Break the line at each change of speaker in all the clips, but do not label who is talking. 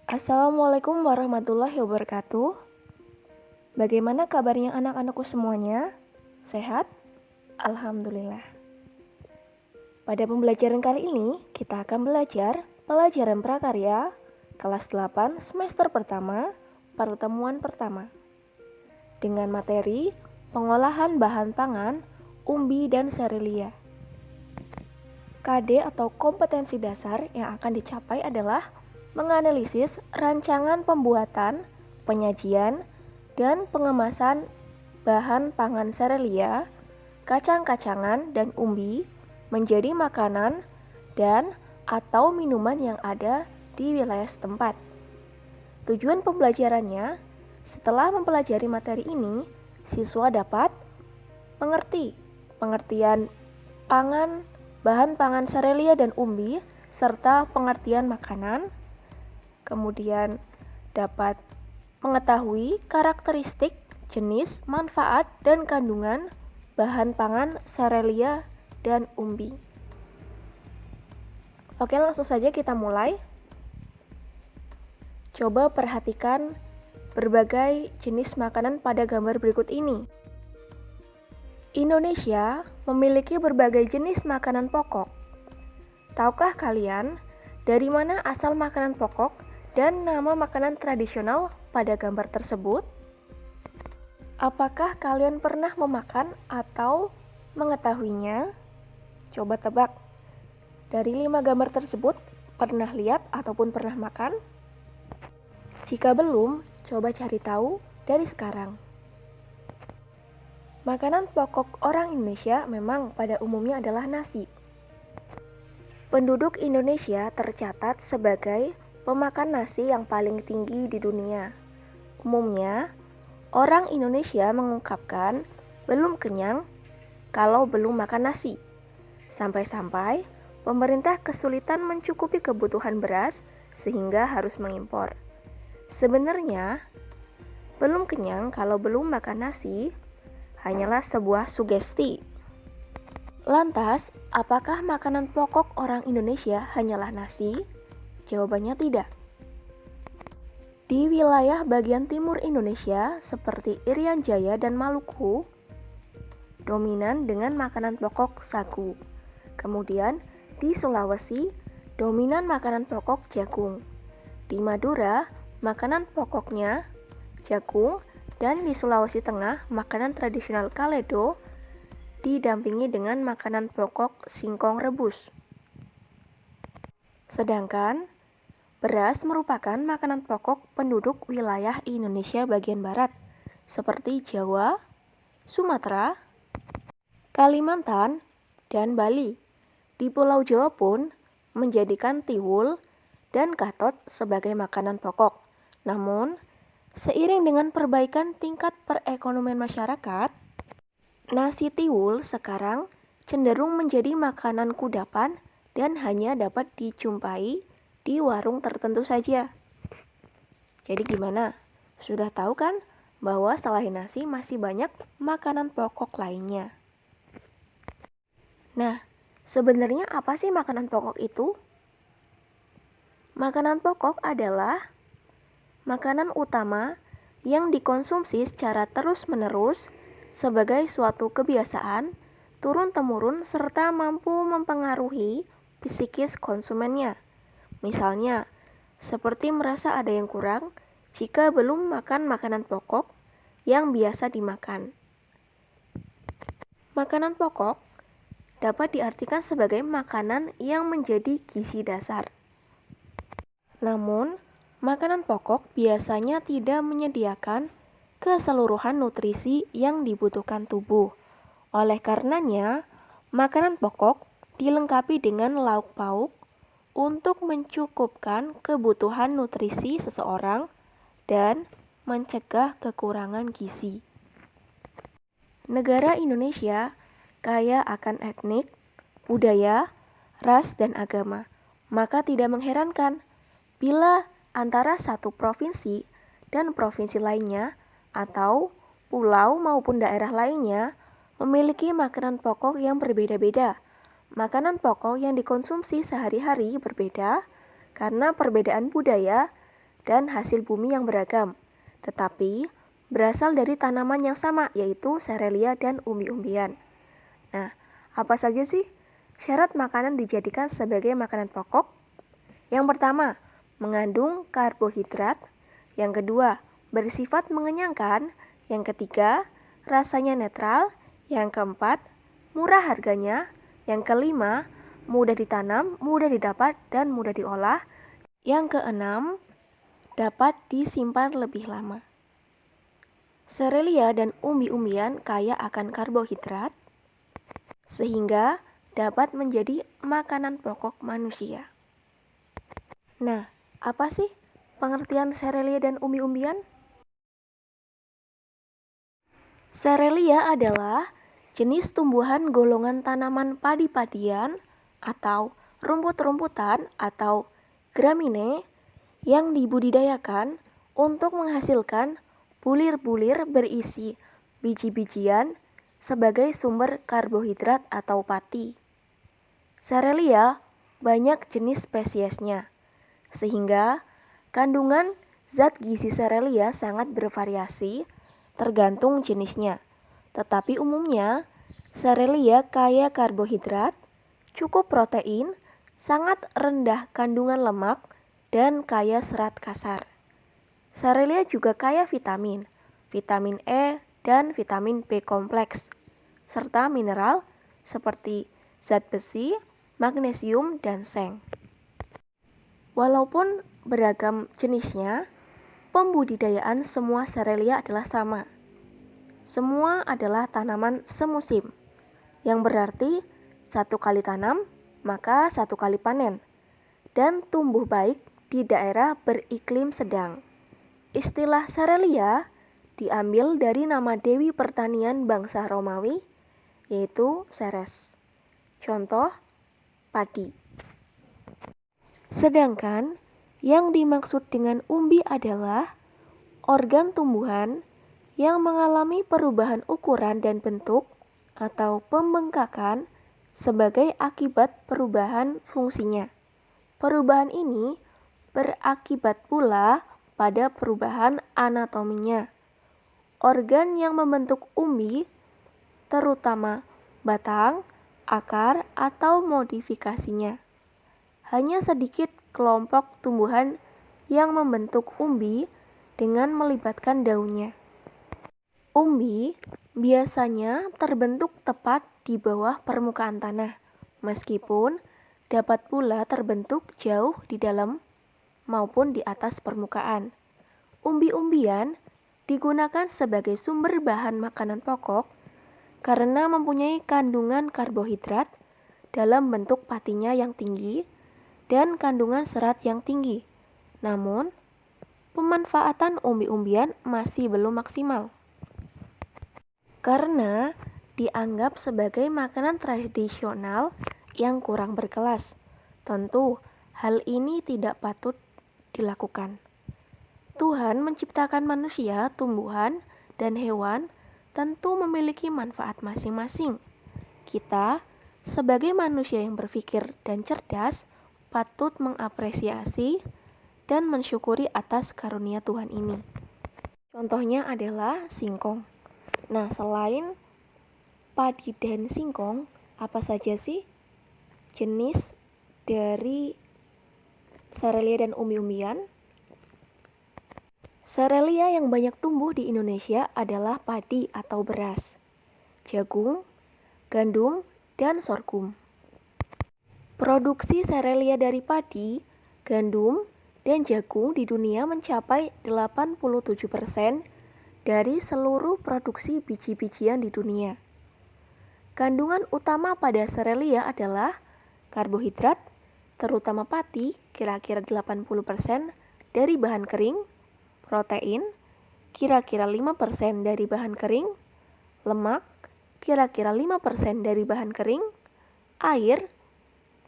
Assalamualaikum warahmatullahi wabarakatuh. Bagaimana kabarnya anak-anakku semuanya? Sehat? Alhamdulillah. Pada pembelajaran kali ini, kita akan belajar pelajaran prakarya kelas 8 semester pertama, pertemuan pertama. Dengan materi pengolahan bahan pangan, umbi dan serelia. KD atau kompetensi dasar yang akan dicapai adalah menganalisis rancangan pembuatan, penyajian, dan pengemasan bahan pangan serelia, kacang-kacangan, dan umbi menjadi makanan dan atau minuman yang ada di wilayah setempat. Tujuan pembelajarannya, setelah mempelajari materi ini, siswa dapat mengerti pengertian pangan, bahan pangan serelia dan umbi, serta pengertian makanan. Kemudian dapat mengetahui karakteristik, jenis, manfaat, dan kandungan bahan pangan serelia dan umbi. Oke, langsung saja kita mulai. Coba perhatikan berbagai jenis makanan pada gambar berikut ini. Indonesia memiliki berbagai jenis makanan pokok. Tahukah kalian dari mana asal makanan pokok dan nama makanan tradisional pada gambar tersebut? Apakah kalian pernah memakan atau mengetahuinya? Coba tebak. Dari 5 gambar tersebut, pernah lihat ataupun pernah makan? Jika belum, coba cari tahu dari sekarang. Makanan pokok orang Indonesia memang pada umumnya adalah nasi. Penduduk Indonesia tercatat sebagai pemakan nasi yang paling tinggi di dunia. Umumnya, orang Indonesia mengungkapkan belum kenyang kalau belum makan nasi. Sampai-sampai pemerintah kesulitan mencukupi kebutuhan beras sehingga harus mengimpor. Sebenarnya, belum kenyang kalau belum makan nasi hanyalah sebuah sugesti. Lantas, apakah makanan pokok orang Indonesia hanyalah nasi? Jawabannya tidak. Di wilayah bagian timur Indonesia seperti Irian Jaya dan Maluku, dominan dengan makanan pokok sagu. Kemudian di Sulawesi, dominan makanan pokok jagung. Di Madura, makanan pokoknya jagung, dan di Sulawesi Tengah, makanan tradisional Kaledo didampingi dengan makanan pokok singkong rebus. Sedangkan beras merupakan makanan pokok penduduk wilayah Indonesia bagian barat, seperti Jawa, Sumatera, Kalimantan, dan Bali. Di Pulau Jawa pun menjadikan tiwul dan katot sebagai makanan pokok. Namun, seiring dengan perbaikan tingkat perekonomian masyarakat, nasi tiwul sekarang cenderung menjadi makanan kudapan dan hanya dapat dijumpai di warung tertentu saja. Jadi gimana? Sudah tahu kan bahwa selain nasi masih banyak makanan pokok lainnya. Nah, sebenarnya apa sih makanan pokok itu? Makanan pokok adalah makanan utama yang dikonsumsi secara terus-menerus sebagai suatu kebiasaan turun-temurun serta mampu mempengaruhi psikis konsumennya. Misalnya, seperti merasa ada yang kurang jika belum makan makanan pokok yang biasa dimakan. Makanan pokok dapat diartikan sebagai makanan yang menjadi gizi dasar. Namun, makanan pokok biasanya tidak menyediakan keseluruhan nutrisi yang dibutuhkan tubuh. Oleh karenanya, makanan pokok dilengkapi dengan lauk pauk untuk mencukupkan kebutuhan nutrisi seseorang dan mencegah kekurangan gizi. Negara Indonesia kaya akan etnik, budaya, ras, dan agama. Maka tidak mengherankan bila antara satu provinsi dan provinsi lainnya atau pulau maupun daerah lainnya memiliki makanan pokok yang berbeda-beda. Makanan pokok yang dikonsumsi sehari-hari berbeda karena perbedaan budaya dan hasil bumi yang beragam, tetapi berasal dari tanaman yang sama, yaitu serelia dan umbi-umbian. Nah, apa saja sih syarat makanan dijadikan sebagai makanan pokok? Yang pertama, mengandung karbohidrat. Yang kedua, bersifat mengenyangkan. Yang ketiga, rasanya netral. Yang keempat, murah harganya. Yang kelima, mudah ditanam, mudah didapat, dan mudah diolah. Yang keenam, dapat disimpan lebih lama. Serelia dan umbi-umbian kaya akan karbohidrat, sehingga dapat menjadi makanan pokok manusia. Nah, apa sih pengertian serelia dan umbi-umbian? Serelia adalah jenis tumbuhan golongan tanaman padi-padian atau rumput-rumputan atau gramine yang dibudidayakan untuk menghasilkan bulir-bulir berisi biji-bijian sebagai sumber karbohidrat atau pati. Serelia banyak jenis spesiesnya, sehingga kandungan zat gizi serelia sangat bervariasi tergantung jenisnya. Tetapi umumnya, serelia kaya karbohidrat, cukup protein, sangat rendah kandungan lemak, dan kaya serat kasar. Serelia juga kaya vitamin, vitamin E, dan vitamin B kompleks, serta mineral seperti zat besi, magnesium, dan seng. Walaupun beragam jenisnya, pembudidayaan semua serelia adalah sama. Semua adalah tanaman semusim, yang berarti satu kali tanam, maka satu kali panen, dan tumbuh baik di daerah beriklim sedang. Istilah serelia diambil dari nama dewi pertanian bangsa Romawi, yaitu Ceres. Contoh, padi. Sedangkan yang dimaksud dengan umbi adalah organ tumbuhan yang mengalami perubahan ukuran dan bentuk atau pembengkakan sebagai akibat perubahan fungsinya. Perubahan ini berakibat pula pada perubahan anatominya. Organ yang membentuk umbi, terutama batang, akar, atau modifikasinya. Hanya sedikit kelompok tumbuhan yang membentuk umbi dengan melibatkan daunnya. Umbi biasanya terbentuk tepat di bawah permukaan tanah, meskipun dapat pula terbentuk jauh di dalam maupun di atas permukaan. Umbi-umbian digunakan sebagai sumber bahan makanan pokok karena mempunyai kandungan karbohidrat dalam bentuk patinya yang tinggi dan kandungan serat yang tinggi. Namun, pemanfaatan umbi-umbian masih belum maksimal karena dianggap sebagai makanan tradisional yang kurang berkelas. Tentu, hal ini tidak patut dilakukan. Tuhan menciptakan manusia, tumbuhan, dan hewan tentu memiliki manfaat masing-masing. Kita, sebagai manusia yang berpikir dan cerdas, patut mengapresiasi dan mensyukuri atas karunia Tuhan ini. Contohnya adalah singkong. Nah, selain padi dan singkong, apa saja sih jenis dari serelia dan umbi-umbian? Serelia yang banyak tumbuh di Indonesia adalah padi atau beras, jagung, gandum, dan sorghum. Produksi serelia dari padi, gandum, dan jagung di dunia mencapai 87% dari seluruh produksi biji-bijian di dunia. Kandungan utama pada serelia adalah karbohidrat, terutama pati, kira-kira 80% dari bahan kering, protein, kira-kira 5% dari bahan kering, lemak, kira-kira 5% dari bahan kering, air,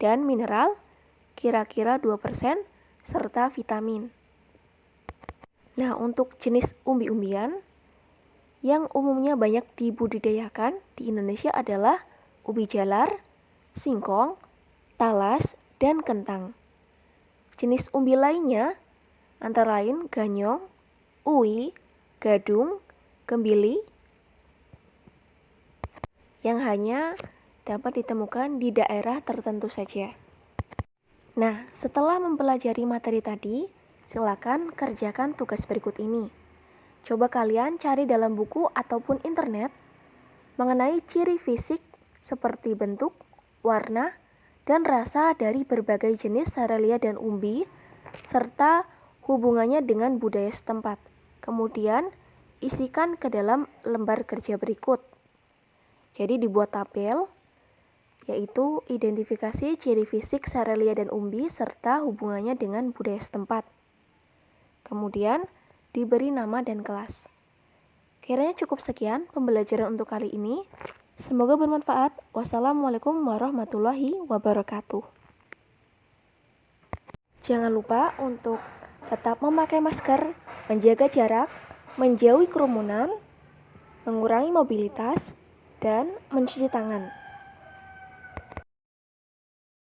dan mineral, kira-kira 2%, serta vitamin. Nah, untuk jenis umbi-umbian yang umumnya banyak dibudidayakan di Indonesia adalah ubi jalar, singkong, talas, dan kentang. Jenis umbi lainnya antara lain ganyong, uwi, gadung, gembili, yang hanya dapat ditemukan di daerah tertentu saja. Nah, setelah mempelajari materi tadi, silakan kerjakan tugas berikut ini. Coba kalian cari dalam buku ataupun internet mengenai ciri fisik seperti bentuk, warna, dan rasa dari berbagai jenis serelia dan umbi, serta hubungannya dengan budaya setempat. Kemudian, isikan ke dalam lembar kerja berikut. Jadi dibuat tabel, yaitu identifikasi ciri fisik serelia dan umbi serta hubungannya dengan budaya setempat. Kemudian diberi nama dan kelas. Kiranya cukup sekian pembelajaran untuk kali ini. Semoga bermanfaat. Wassalamualaikum warahmatullahi wabarakatuh. Jangan lupa untuk tetap memakai masker, menjaga jarak, menjauhi kerumunan, mengurangi mobilitas, dan mencuci tangan.